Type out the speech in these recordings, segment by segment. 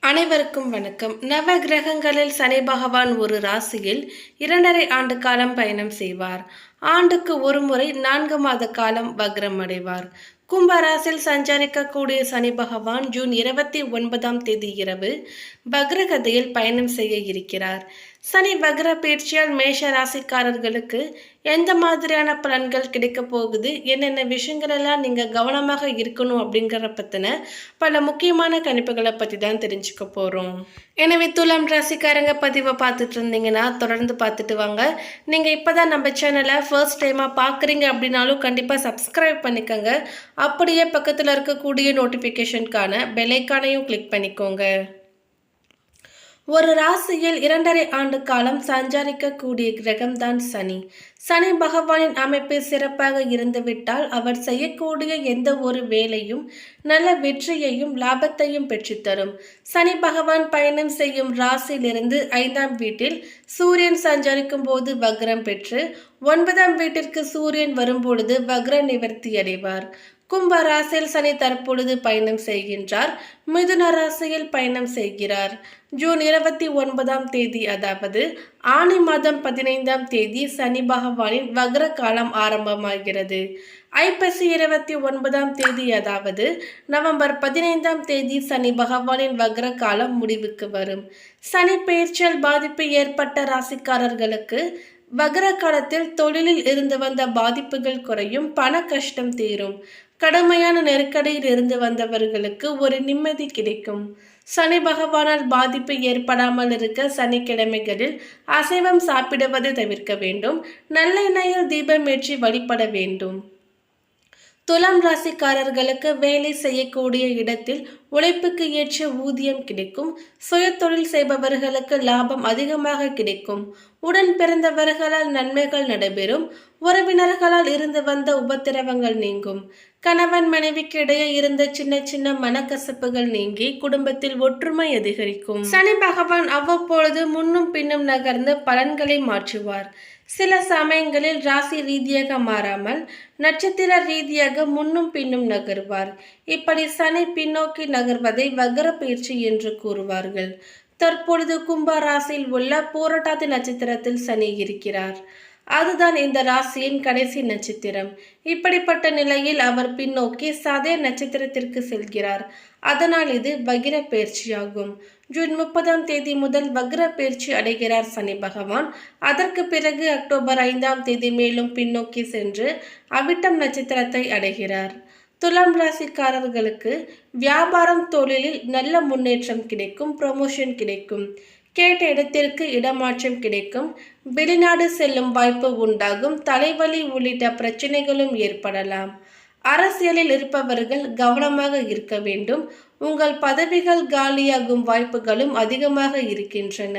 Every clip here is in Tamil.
அனைவருக்கும் வணக்கம். நவ கிரகங்களில் சனி பகவான் ஒரு ராசியில் 2.5 ஆண்டு காலம் பயணம் செய்வார். ஆண்டுக்கு ஒரு முறை 4 மாத காலம் வக்ரம் அடைவார். கும்ப ராசியில் சஞ்சரிக்கக்கூடிய சனி பகவான் ஜூன் 29ஆம் தேதி இரவு வக்ரகதியில் பயணம் செய்ய இருக்கிறார். சனி வக்ர பயிற்சியால் மேஷ ராசிக்காரர்களுக்கு எந்த மாதிரியான பலன்கள் கிடைக்க போகுது, என்னென்ன விஷயங்கள் எல்லாம் நீங்க கவனமாக இருக்கணும் அப்படிங்கிற பத்தின பல முக்கியமான கணிப்புகளை பத்தி தான் தெரிஞ்சுக்க போறோம். எனவே துலாம் ராசிக்காரங்க பதிவை பார்த்துட்டு இருந்தீங்கன்னா தொடர்ந்து பார்த்துட்டு வாங்க. நீங்க இப்பதான் நம்ம சேனலை ஃபர்ஸ்ட் டைமா பார்க்குறீங்க அப்படின்னாலும் கண்டிப்பா சப்ஸ்கிரைப் பண்ணிக்கோங்க. அப்படியே பக்கத்தில் இருக்கக்கூடிய நோட்டிஃபிகேஷனுக்கான பெல் ஐகானையும் கிளிக் பண்ணிக்கோங்க. ஒரு ராசியில் 2.5 ஆண்டு காலம் சஞ்சரிக்கக்கூடிய கிரகம்தான் சனி. சனி பகவானின் அமைப்பு சிறப்பாக இருந்துவிட்டால் அவர் செய்யக்கூடிய எந்த ஒரு வேலையும் நல்ல வெற்றியையும் லாபத்தையும் பெற்றுத்தரும். சனி பகவான் பயணம் செய்யும் ராசியிலிருந்து 5ஆம் வீட்டில் சூரியன் சஞ்சரிக்கும் போது வக்ரம் பெற்று 9ஆம் வீட்டிற்கு சூரியன் வரும்பொழுது வக்ர நிவர்த்தி அடைவார். கும்ப ராசியில் சனி தற்பொழுது பயணம் செய்கின்றார். மிதுன ராசியில் பயணம் செய்கிறார். ஜூன் 29ஆம் தேதி அதாவது ஆனி மாதம் 15ஆம் தேதி சனி பகவானின் வக்ர காலம் ஆரம்பமாகிறது. ஐப்பசி 29ஆம் தேதி அதாவது நவம்பர் 15ஆம் தேதி சனி பகவானின் வக்ர காலம் முடிவுக்கு வரும். சனி பெயர்ச்சியால் பாதிப்பு ஏற்பட்ட ராசிக்காரர்களுக்கு வக்ர காலத்தில் தொழிலில் இருந்து வந்த பாதிப்புகள் குறையும், பண கஷ்டம் தீரும். கடுமையான நெருக்கடியில் இருந்து வந்தவர்களுக்கு ஒரு நிம்மதி கிடைக்கும். சனி பகவானால் பாதிப்பு ஏற்படாமல் இருக்க சனிக்கிழமைகளில் அசைவம் சாப்பிடுவதை தவிர்க்க வேண்டும். நல்லெண்ணெயில் தீபம் ஏற்றி வழிபட வேண்டும். துலாம் ராசிக்காரர்களுக்கு வேலை செய்யக்கூடிய இடத்தில் உழைப்புக்கு ஏற்ற ஊதியம் கிடைக்கும். சுய தொழில் செய்பவர்களுக்கு லாபம் அதிகமாக கிடைக்கும். உடன் பிறந்தவர்களால் நன்மைகள் நடைபெறும். உறவினர்களால் இருந்து வந்த உபத்திரவங்கள் நீங்கும். கணவன் மனைவிக்கு இடையே இருந்த சின்ன சின்ன மனக்கசப்புகள் நீங்கி குடும்பத்தில் ஒற்றுமை அதிகரிக்கும். சனி பகவான் அவ்வப்பொழுது முன்னும் பின்னும் நகர்ந்து பலன்களை மாற்றுவார். சில சமயங்களில் ராசி ரீதியாக மாறாமல் நட்சத்திர ரீதியாக முன்னும் பின்னும் நகர்வார். இப்படி சனி பின்னோக்கி நகர்வதை வக்ர பயிற்சி என்று கூறுவார்கள். தற்பொழுது கும்ப ராசியில் உள்ள பூரட்டாதி நட்சத்திரத்தில் சனி இருக்கிறார். அதுதான் இந்த ராசியின் கடைசி நட்சத்திரம். இப்படிப்பட்ட நிலையில் அவர் பின்னோக்கி சதய நட்சத்திரத்திற்கு செல்கிறார். அதனால் இது வக்ர பயிற்சியாகும். ஜூன் 30ஆம் தேதி முதல் வக்ர பயிற்சி அடைகிறார் சனி பகவான். அதற்கு பிறகு அக்டோபர் 5ஆம் தேதி மேலும் பின்னோக்கி சென்று அவிட்டம் நட்சத்திரத்தை அடைகிறார். துலாம் ராசிக்காரர்களுக்கு வியாபாரம் தொழிலில் நல்ல முன்னேற்றம் கிடைக்கும், ப்ரமோஷன் கிடைக்கும். கேட்ட இடத்திற்கு இடமாற்றம் கிடைக்கும். வெளிநாடு செல்லும் வாய்ப்பு உண்டாகும். தலைவலி உள்ளிட்ட பிரச்சனைகளும் ஏற்படலாம். அரசியலில் இருப்பவர்கள் கவனமாக இருக்க வேண்டும். உங்கள் பதவிகள் காலியாகும் வாய்ப்புகளும் அதிகமாக இருக்கின்றன.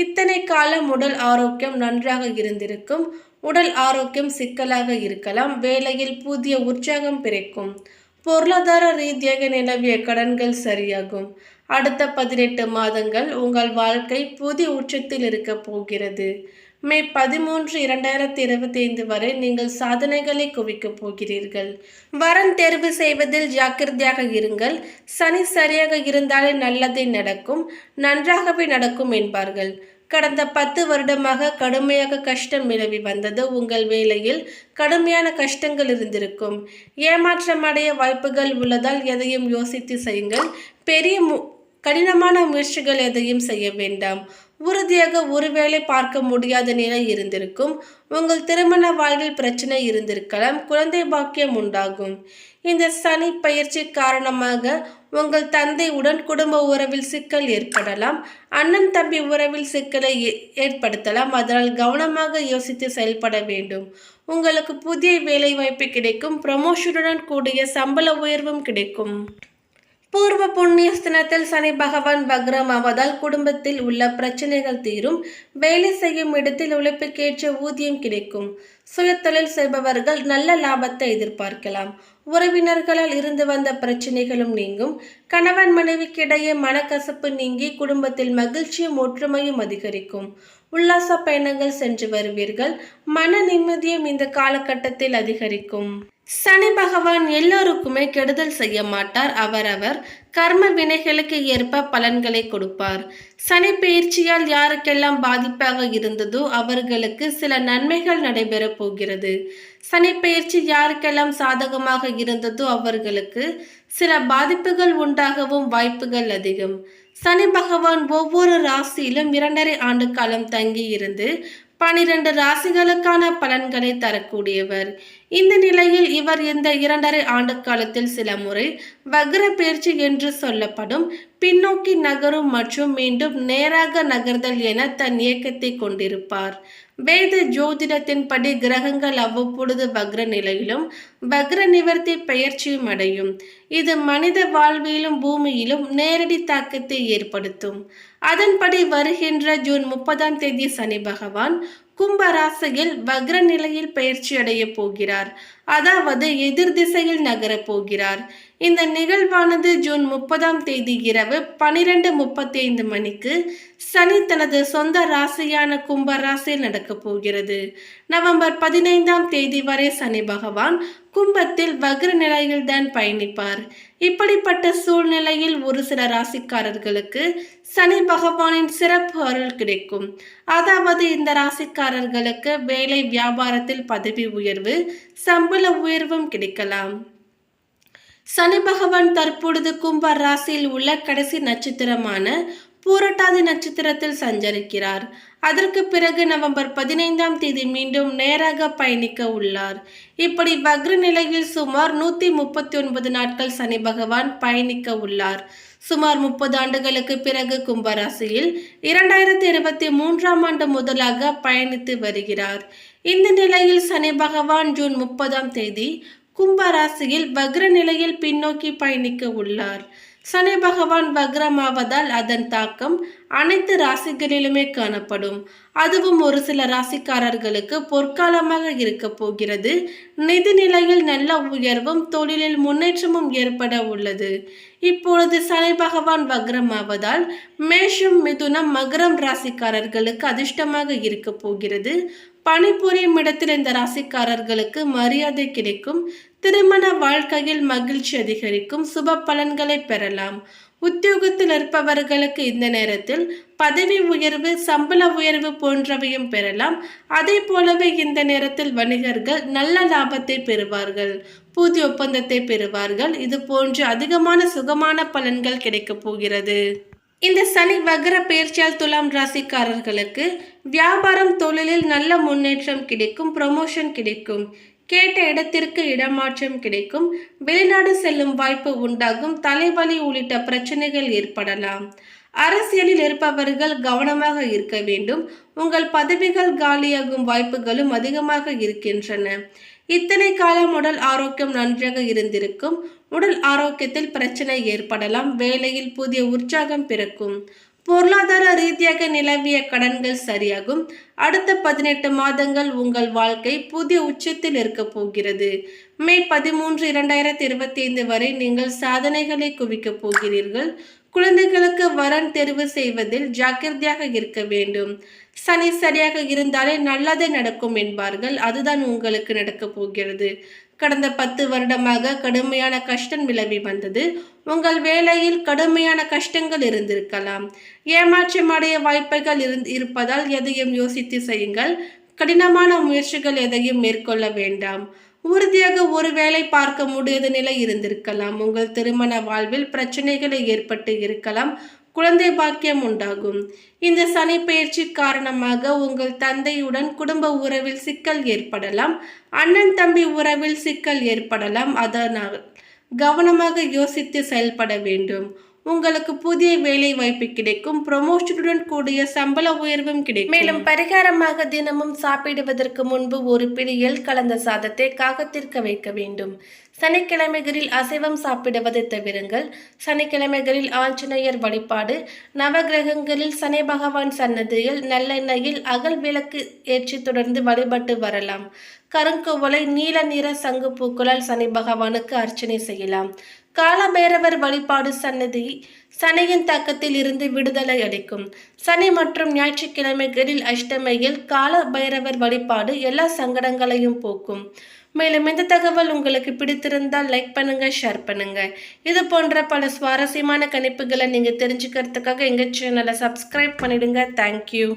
இத்தனை காலம் உடல் ஆரோக்கியம் நன்றாக இருந்திருக்கும். உடல் ஆரோக்கியம் சிக்கலாக இருக்கலாம். வேலையில் புதிய உற்சாகம் பிறக்கும். பொருளாதார ரீதியாக நிலவிய கடன்கள் சரியாகும். அடுத்த 18 மாதங்கள் உங்கள் வாழ்க்கை புதிய உச்சத்தில் இருக்க போகிறது. மே 13, 2025 வரை நீங்கள் சாதனைகளை குவிக்கப் போகிறீர்கள். வரன் தேர்வு செய்வதில் ஜாக்கிரதையாக இருங்கள். சனி சரியாக இருந்தாலே நல்லதே நடக்கும், நன்றாகவே நடக்கும் என்பார்கள். கடந்த 10 வருடமாக கடுமையாக கஷ்டம் நிலவி வந்தது. உங்கள் வேலையில் கடுமையான கஷ்டங்கள் இருந்திருக்கும். ஏமாற்றம் அடைய வாய்ப்புகள் உள்ளதால் எதையும் யோசித்து செய்யுங்கள். பெரிய கடினமான முயற்சிகள் எதையும் செய்ய வேண்டாம். உறுதியாக ஒருவேளை பார்க்க முடியாத நிலை இருந்திருக்கும். உங்கள் திருமண வாழ்வில் பிரச்சனை இருந்திருக்கலாம். குழந்தை பாக்கியம் உண்டாகும். இந்த சனி பயிற்சி காரணமாக உங்கள் தந்தையுடன் குடும்ப உறவில் சிக்கல் ஏற்படலாம். அண்ணன் தம்பி உறவில் சிக்கலை ஏற்படுத்தலாம். அதனால் கவனமாக யோசித்து செயல்பட வேண்டும். உங்களுக்கு புதிய வேலை வாய்ப்பு கிடைக்கும். ப்ரமோஷனுடன் கூடிய சம்பள உயர்வும் கிடைக்கும். பூர்வ புண்ணிய ஸ்தானத்தில் சனி பகவான் வக்ரம் ஆவதால் குடும்பத்தில் உள்ள பிரச்சனைகள் தீரும். வேலை செய்யும் இடத்தில் உழைப்புக்கேற்ற ஊதியம் கிடைக்கும். சுயதொழில் செய்பவர்கள் நல்ல லாபத்தை எதிர்பார்க்கலாம். உறவினர்களால் இருந்து வந்த பிரச்சனைகளும் நீங்கும். கணவன் மனைவிக்கு இடையே மனக்கசப்பு நீங்கி குடும்பத்தில் மகிழ்ச்சியும் ஒற்றுமையும் அதிகரிக்கும். உல்லாச பயணங்கள் சென்று வருவீர்கள். மன நிம்மதியும் இந்த காலகட்டத்தில் அதிகரிக்கும். சனி பகவான் எல்லோருக்குமே கெடுதல் செய்ய மாட்டார். அவரவர் கர்ம வினைகளுக்கு ஏற்ப பலன்களை கொடுப்பார். சனி பெயர்ச்சியால் யாருக்கெல்லாம் பாதிப்பாக இருந்ததோ அவர்களுக்கு சில நன்மைகள் நடைபெறப் போகிறது. சனி பெயர்ச்சி யாருக்கெல்லாம் சாதகமாக இருந்ததோ அவர்களுக்கு சில பாதிப்புகள் உண்டாகவும் வாய்ப்புகள் அதிகம். சனி பகவான் ஒவ்வொரு ராசியிலும் 2.5 ஆண்டு காலம் தங்கி இருந்து 12 ராசிகளுக்கான பலன்களை தரக்கூடியவர். இந்த நிலையில் இவர் இந்த 2.5 ஆண்டு காலத்தில் சில முறை வக்ர பெயர்ச்சி என்று சொல்லப்படும் பின்னோக்கி நகரும் மற்றும் மீண்டும் நேராக நகர்தல் என தன் இயக்கத்தை கொண்டிருப்பார். வேத ஜோதிடத்தின்படி கிரகங்கள் அவ்வப்பொழுது வக்ர நிலையிலும் வக்ர நிவர்த்தி பெயர்ச்சியும் அடையும். இது மனித வாழ்விலும் பூமியிலும் நேரடி தாக்கத்தை ஏற்படுத்தும். அதன்படி வருகின்ற ஜூன் 30ஆம் தேதி சனி பகவான் கும்ப ராசியில் வக்ர நிலையில் பெயர்ச்சி அடைய போகிறார். அதாவது எதிர் திசையில் நகரப் போகிறார். இந்த நிகழ்வானது ஜூன் 30ஆம் தேதி இரவு 12:35 மணிக்கு சனி தனது சொந்த ராசியான கும்ப ராசியில் நடக்கப் போகிறது. நவம்பர் 15ஆம் தேதி வரை சனி பகவான் கும்பத்தில் வக்ர நிலையில் தான் பயணிப்பார். இப்படிப்பட்ட சூழ்நிலையில் ஒரு சில ராசிக்காரர்களுக்கு சனி பகவானின் சிறப்பு அருள் கிடைக்கும். அதாவது இந்த ராசிக்காரர்களுக்கு வேலை வியாபாரத்தில் பதவி உயர்வு, சம்பள உயர்வும் கிடைக்கலாம். சனி பகவான் தற்பொழுது கும்ப ராசியில் உள்ள கடைசி நட்சத்திரமான பூரட்டாதி நட்சத்திரத்தில் சஞ்சரிக்கிறார். அதற்கு பிறகு நவம்பர் 15ஆம் தேதி மீண்டும் நேராக பயணிக்க உள்ளார். இப்படி வக்ர நிலையில் சுமார் 139 நாட்கள் சனி பகவான் பயணிக்க உள்ளார். சுமார் 30 ஆண்டுகளுக்கு பிறகு கும்பராசியில் 2023ஆம் ஆண்டு முதலாக பயணித்து வருகிறார். இந்த நிலையில் சனி பகவான் ஜூன் 30ஆம் தேதி கும்பராசியில் வக்ர நிலையில் பின்னோக்கி பயணிக்க உள்ளார். சனி பகவான் வக்ரமாவதால் அதன் தாக்கம் அனைத்து ராசிகளிலுமே காணப்படும். அதுவும் ஒரு சில ராசிக்காரர்களுக்கு பொற்காலமாக இருக்க போகிறது. நிதி நிலையில் நல்ல உயர்வும் தொழிலில் முன்னேற்றமும் ஏற்பட உள்ளது. இப்பொழுது சனி பகவான் வக்ரமாவதால் மேஷம், மிதுனம், மகரம் ராசிக்காரர்களுக்கு அதிர்ஷ்டமாக இருக்க போகிறது. பணிபுரியும் இடத்தில் இந்த ராசிக்காரர்களுக்கு மரியாதை கிடைக்கும். திருமண வாழ்க்கையில் மகிழ்ச்சி அதிகரிக்கும். சுப பலன்களை பெறலாம். உத்தியோகத்தில் இருப்பவர்களுக்கு இந்த நேரத்தில் பதவி உயர்வு, சம்பள உயர்வு போன்றவையும் பெறலாம். அதே போலவே இந்த நேரத்தில் வணிகர்கள் நல்ல லாபத்தை பெறுவார்கள், புதிய ஒப்பந்தத்தை பெறுவார்கள். இது போன்று அதிகமான சுகமான பலன்கள் கிடைக்கப் போகிறது. இந்த சனி வக்ர பெயர்ச்சியால் துலாம் ராசிக்காரர்களுக்கு வியாபாரம், தொழிலில் நல்ல முன்னேற்றம் கிடைக்கும். ப்ரமோஷன் கிடைக்கும். கேட்ட இடத்திற்கு இடமாற்றம் கிடைக்கும். வெளிநாடு செல்லும் வாய்ப்பு உண்டாகும். தலைவலி உள்ளிட்ட பிரச்சனைகள் ஏற்படலாம். அரசியலில் இருப்பவர்கள் கவனமாக இருக்க வேண்டும். உங்கள் பதவிகள் காலியாகும் வாய்ப்புகளும் அதிகமாக இருக்கின்றன. இத்தனை காலம் உடல் ஆரோக்கியம் நன்றாக இருந்திருக்கும். உடல் ஆரோக்கியத்தில் பிரச்சனை ஏற்படலாம். வேலையில் புதிய உற்சாகம் பிறக்கும். பொருளாதார ரீதியாக நிலவிய கடன்கள் சரியாகும். அடுத்த 18 மாதங்கள் உங்கள் வாழ்க்கை புதிய உச்சத்தில் இருக்க போகிறது. மே 13, 2025 வரை நீங்கள் சாதனைகளை குவிக்கப் போகிறீர்கள். குழந்தைகளுக்கு வரன் தெரிவு செய்வதில் ஜாக்கிரதையாக இருக்க வேண்டும். சனி சரியாக இருந்தாலே நல்லதே நடக்கும் என்பார்கள். அதுதான் உங்களுக்கு நடக்கப் போகிறது. கடந்த 10 வருடமாக கடுமையான கஷ்டம் நிலவி வந்தது. உங்கள் வேலையில் கடுமையான கஷ்டங்கள் இருந்திருக்கலாம். ஏமாற்றம் அடைய வாய்ப்புகள் இருப்பதால் எதையும் யோசித்து செய்யுங்கள். கடினமான முயற்சிகள் எதையும் மேற்கொள்ள வேண்டாம். உறுதியாக ஒரு வேலை பார்க்க முடியாத நிலை இருந்திருக்கலாம். உங்கள் திருமண வாழ்வில் பிரச்சனைகளை ஏற்பட்டு இருக்கலாம். குழந்தை பாக்கியம் உண்டாகும். இந்த சனி பெயர்ச்சி காரணமாக உங்கள் தந்தையுடன் குடும்ப உறவில் சிக்கல் ஏற்படலாம். அண்ணன் தம்பி உறவில் சிக்கல் ஏற்படலாம். அதனால் கவனமாக யோசித்து செயல்பட வேண்டும். உங்களுக்கு புதிய வேலை வாய்ப்பு கிடைக்கும். ப்ரமோஷனுடன் கூடிய சம்பள உயர்வும் கிடைக்கும். மேலும் பரிகாரமாக தினமும் சாப்பிடுவதற்கு முன்பு ஒரு பிடி எள் கலந்த சாதத்தை காகத்திற்கு வைக்க வேண்டும். சனிக்கிழமைகளில் அசைவம் சாப்பிடுவதை தவிருங்கள். சனிக்கிழமைகளில் ஆஞ்சநேயர் வழிபாடு, நவகிரகங்களில் சனி பகவான் சன்னதியில் நல்லெண்ணெயில் அகல் விளக்கு ஏற்றி தொடர்ந்து வழிபட்டு வரலாம். கருங்குவளை, நீல நிற சங்கு பூக்களால் சனி பகவானுக்கு அர்ச்சனை செய்யலாம். காலபைரவர் வழிபாடு, சனியின் தாக்கத்தில் இருந்து விடுதலை அளிக்கும். சனி மற்றும் ஞாயிற்றுக்கிழமைகளில் அஷ்டமியில் கால பைரவர் வழிபாடு எல்லா சங்கடங்களையும் போக்கும். மேலும் இந்த தகவல் உங்களுக்கு பிடித்திருந்தால் லைக் பண்ணுங்க, ஷேர் பண்ணுங்க. இது போன்ற பல சுவாரஸ்யமான கணிப்புகளை நீங்க தெரிஞ்சுக்கிறதுக்காக எங்க சேனலை சப்ஸ்கிரைப் பண்ணிடுங்க. தேங்க்யூ.